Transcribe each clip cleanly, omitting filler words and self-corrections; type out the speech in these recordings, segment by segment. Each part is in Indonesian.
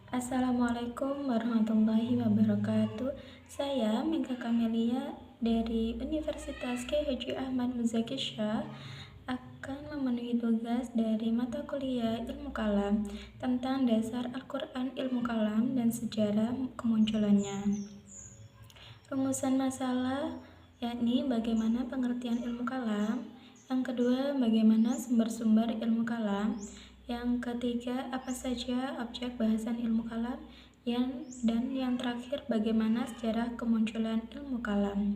Assalamualaikum warahmatullahi wabarakatuh. Saya Mega Kamelia dari Universitas Kyai Haji Ahmad Muzaki Shah akan memenuhi tugas dari mata kuliah Ilmu Kalam tentang dasar Al-Quran Ilmu Kalam dan sejarah kemunculannya. Rumusan masalah yakni bagaimana pengertian ilmu kalam, yang kedua bagaimana sumber-sumber ilmu kalam, yang ketiga apa saja objek bahasan ilmu kalam, dan yang terakhir bagaimana sejarah kemunculan ilmu kalam.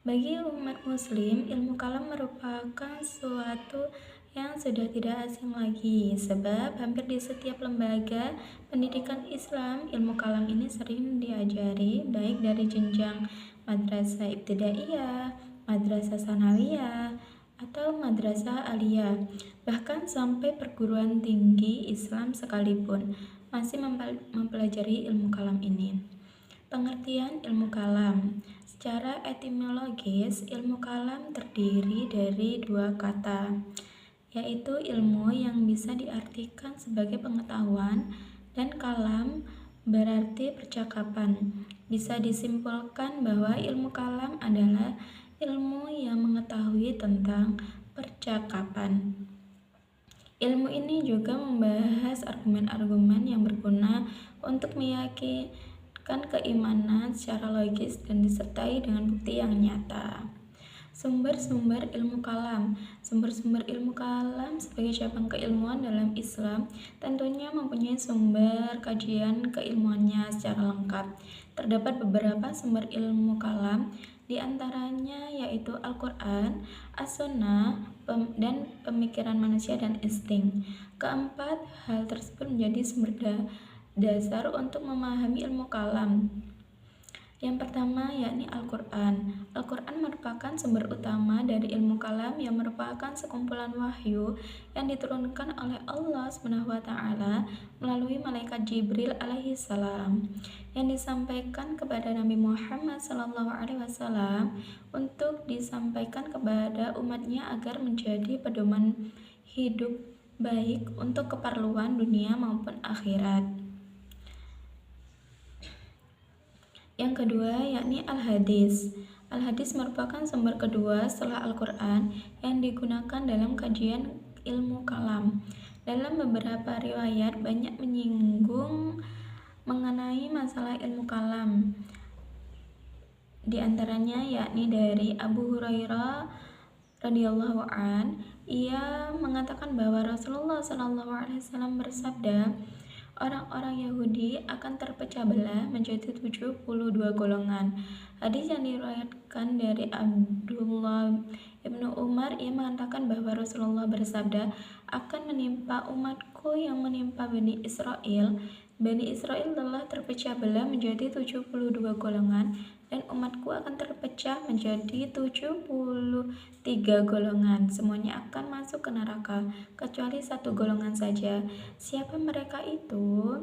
Bagi umat muslim, ilmu kalam merupakan suatu yang sudah tidak asing lagi, sebab hampir di setiap lembaga pendidikan Islam, ilmu kalam ini sering diajari, baik dari jenjang madrasah ibtidaiyah, madrasah sanawiyah, atau madrasah aliyah, bahkan sampai perguruan tinggi Islam sekalipun masih mempelajari ilmu kalam ini. Pengertian ilmu kalam. Secara etimologis, ilmu kalam terdiri dari dua kata, yaitu ilmu yang bisa diartikan sebagai pengetahuan dan kalam berarti percakapan. Bisa disimpulkan bahwa ilmu kalam adalah ilmu yang mengetahui tentang percakapan. Ilmu ini juga membahas argumen-argumen yang berguna untuk meyakinkan keimanan secara logis dan disertai dengan bukti yang nyata. Sumber-sumber ilmu kalam. Sumber-sumber ilmu kalam sebagai cabang keilmuan dalam Islam tentunya mempunyai sumber kajian keilmuannya secara lengkap. Terdapat beberapa sumber ilmu kalam, di antaranya yaitu Al-Quran, As-Sunnah, dan pemikiran manusia dan insting. Keempat, hal tersebut menjadi sumber dasar untuk memahami ilmu kalam. Yang pertama yakni Al-Quran. Al-Quran merupakan sumber utama dari ilmu kalam yang merupakan sekumpulan wahyu yang diturunkan oleh Allah SWT melalui malaikat Jibril alaihi salam yang disampaikan kepada Nabi Muhammad SAW untuk disampaikan kepada umatnya agar menjadi pedoman hidup baik untuk keperluan dunia maupun akhirat. Yang kedua yakni Al-Hadis. Al-Hadis merupakan sumber kedua setelah Al-Quran yang digunakan dalam kajian ilmu kalam. Dalam beberapa riwayat banyak menyinggung mengenai masalah ilmu kalam. Di antaranya yakni dari Abu Hurairah radhiyallahu an, ia mengatakan bahwa Rasulullah SAW bersabda, orang-orang Yahudi akan terpecah belah menjadi 72 golongan. Hadis yang diriwayatkan dari Abdullah ibnu Umar, ia mengatakan bahwa Rasulullah bersabda, akan menimpa umatku yang menimpa Bani Israel. Bani Israel telah terpecah belah menjadi 72 golongan, dan umatku akan terpecah menjadi 73 golongan. Semuanya akan masuk ke neraka, kecuali satu golongan saja. Siapa mereka itu?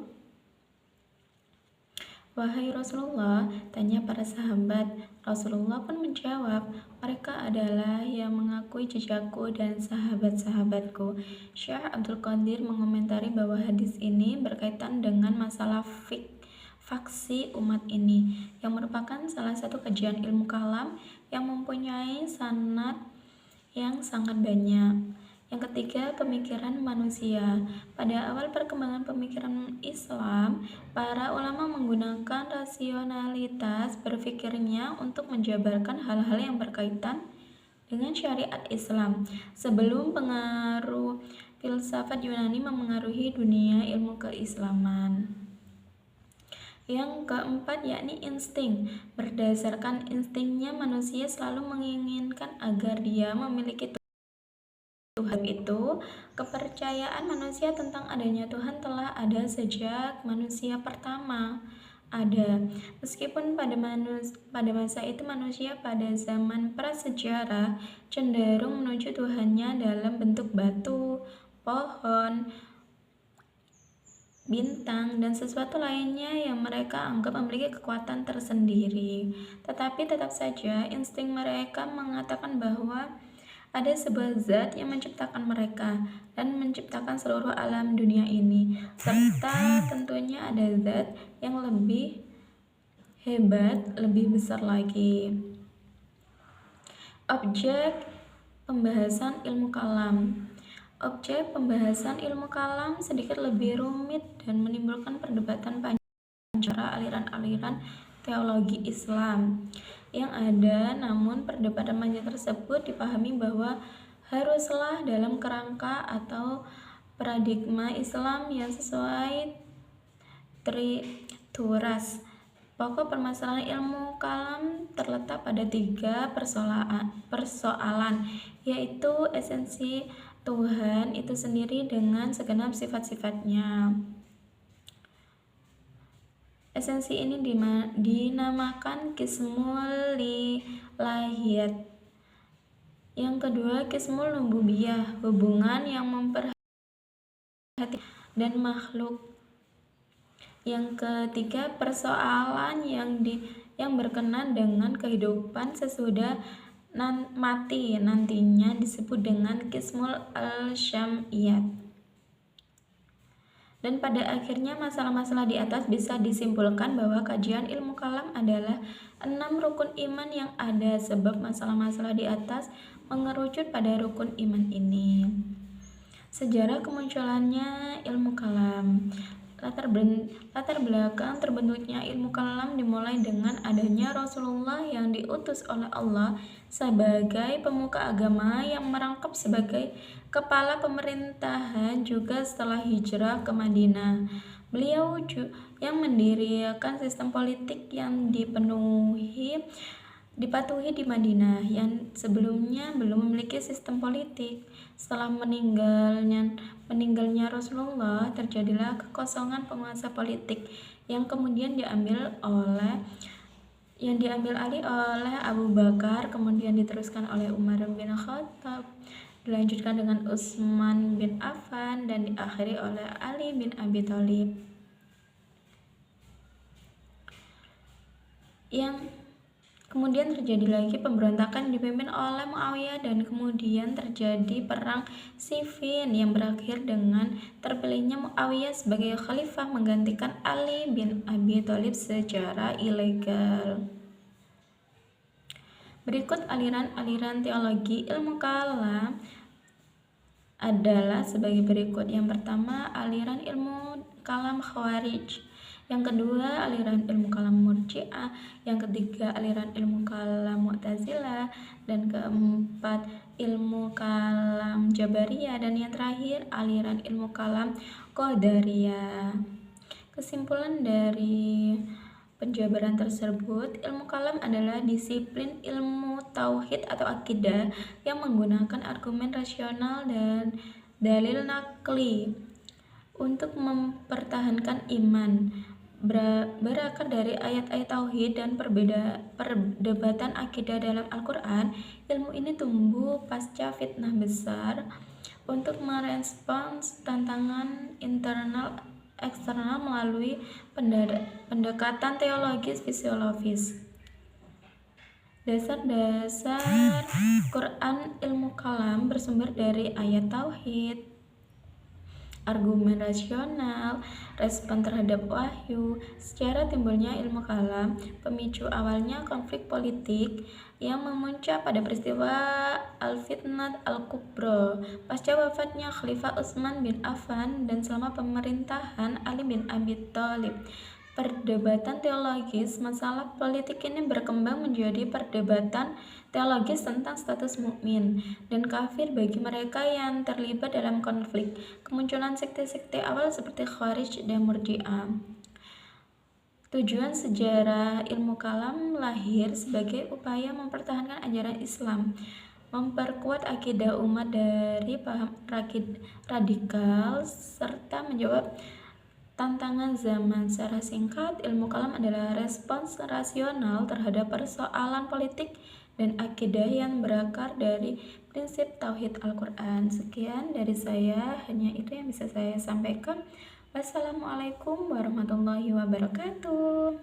Wahai Rasulullah, tanya para sahabat. Rasulullah pun menjawab, mereka adalah yang mengakui jejakku dan sahabat-sahabatku. Syekh Abdul Qadir mengomentari bahwa hadis ini berkaitan dengan masalah faksi umat ini, yang merupakan salah satu kajian ilmu kalam yang mempunyai sanad yang sangat banyak. Yang ketiga, pemikiran manusia. Pada awal perkembangan pemikiran Islam, para ulama menggunakan rasionalitas berpikirnya untuk menjabarkan hal-hal yang berkaitan dengan syariat Islam. Sebelum pengaruh filsafat Yunani memengaruhi dunia ilmu keislaman. Yang keempat yakni insting. Berdasarkan instingnya, manusia selalu menginginkan agar dia memiliki Tuhan. Itu kepercayaan manusia tentang adanya Tuhan telah ada sejak manusia pertama ada. Meskipun pada masa itu manusia pada zaman prasejarah cenderung menuju Tuhannya dalam bentuk batu, pohon, bintang, dan sesuatu lainnya yang mereka anggap memiliki kekuatan tersendiri. Tetapi tetap saja insting mereka mengatakan bahwa Ada sebuah zat yang menciptakan mereka dan menciptakan seluruh alam dunia ini, serta tentunya ada zat yang lebih hebat, lebih besar lagi. Objek pembahasan ilmu kalam. Objek pembahasan ilmu kalam sedikit lebih rumit dan menimbulkan perdebatan panjang antara aliran-aliran teologi Islam yang ada, namun perdebatan panjang tersebut dipahami bahwa haruslah dalam kerangka atau paradigma Islam yang sesuai trituras. Pokok permasalahan ilmu kalam terletak pada 3 persoalan, yaitu esensi Tuhan itu sendiri dengan segenap sifat-sifatnya. Esensi ini dinamakan qismul ilahiyat. Yang kedua, qismul rububiyah, hubungan yang memperhatikan dan makhluk. Yang ketiga, persoalan yang berkenaan dengan kehidupan sesudah mati, nantinya disebut dengan qismul al-syam'iyat. Dan pada akhirnya masalah-masalah di atas bisa disimpulkan bahwa kajian ilmu kalam adalah 6 rukun iman yang ada, sebab masalah-masalah di atas mengerucut pada rukun iman ini. Sejarah kemunculannya ilmu kalam. Latar belakang terbentuknya ilmu kalam dimulai dengan adanya Rasulullah yang diutus oleh Allah sebagai pemuka agama yang merangkap sebagai kepala pemerintahan juga setelah hijrah ke Madinah. Beliau yang mendirikan sistem politik yang dipatuhi di Madinah yang sebelumnya belum memiliki sistem politik. Setelah meninggalnya Rasulullah, terjadilah kekosongan penguasa politik yang kemudian diambil alih oleh Abu Bakar, kemudian diteruskan oleh Umar bin Khattab, dilanjutkan dengan Utsman bin Affan, dan diakhiri oleh Ali bin Abi Thalib. Yang kemudian terjadi lagi pemberontakan dipimpin oleh Muawiyah dan kemudian terjadi perang Siffin yang berakhir dengan terpilihnya Muawiyah sebagai khalifah menggantikan Ali bin Abi Thalib secara ilegal. Berikut aliran-aliran teologi ilmu kalam adalah sebagai berikut. Yang pertama, aliran ilmu kalam Khawarij. Yang kedua, aliran ilmu kalam Murji'ah. Yang ketiga, aliran ilmu kalam Mu'tazilah. Dan keempat, ilmu kalam Jabariyah. Dan yang terakhir, aliran ilmu kalam Qadariyah. Kesimpulan dari penjabaran tersebut, ilmu kalam adalah disiplin ilmu tauhid atau akidah yang menggunakan argumen rasional dan dalil nakli untuk mempertahankan iman. Berakar dari ayat-ayat tauhid dan perdebatan akidah dalam Al-Quran, ilmu ini tumbuh pasca fitnah besar untuk merespons tantangan internal eksternal melalui pendekatan teologis fisiologis. Dasar-dasar Quran ilmu kalam bersumber dari ayat tauhid, argumen rasional, respon terhadap wahyu. Secara timbulnya ilmu kalam, pemicu awalnya konflik politik yang memuncak pada peristiwa Al-Fitnah Al-Kubra pasca wafatnya Khalifah Utsman bin Affan dan selama pemerintahan Ali bin Abi Thalib. Perdebatan teologis masalah politik ini berkembang menjadi perdebatan teologis tentang status mukmin dan kafir bagi mereka yang terlibat dalam konflik. Kemunculan sekte-sekte awal seperti Khawarij dan Murji'ah. Tujuan sejarah ilmu kalam lahir sebagai upaya mempertahankan ajaran Islam, memperkuat akidah umat dari paham radikal, serta menjawab tantangan zaman. Secara singkat, ilmu kalam adalah respons rasional terhadap persoalan politik dan akidah yang berakar dari prinsip tauhid Al-Quran. Sekian dari saya, hanya itu yang bisa saya sampaikan. Wassalamualaikum warahmatullahi wabarakatuh.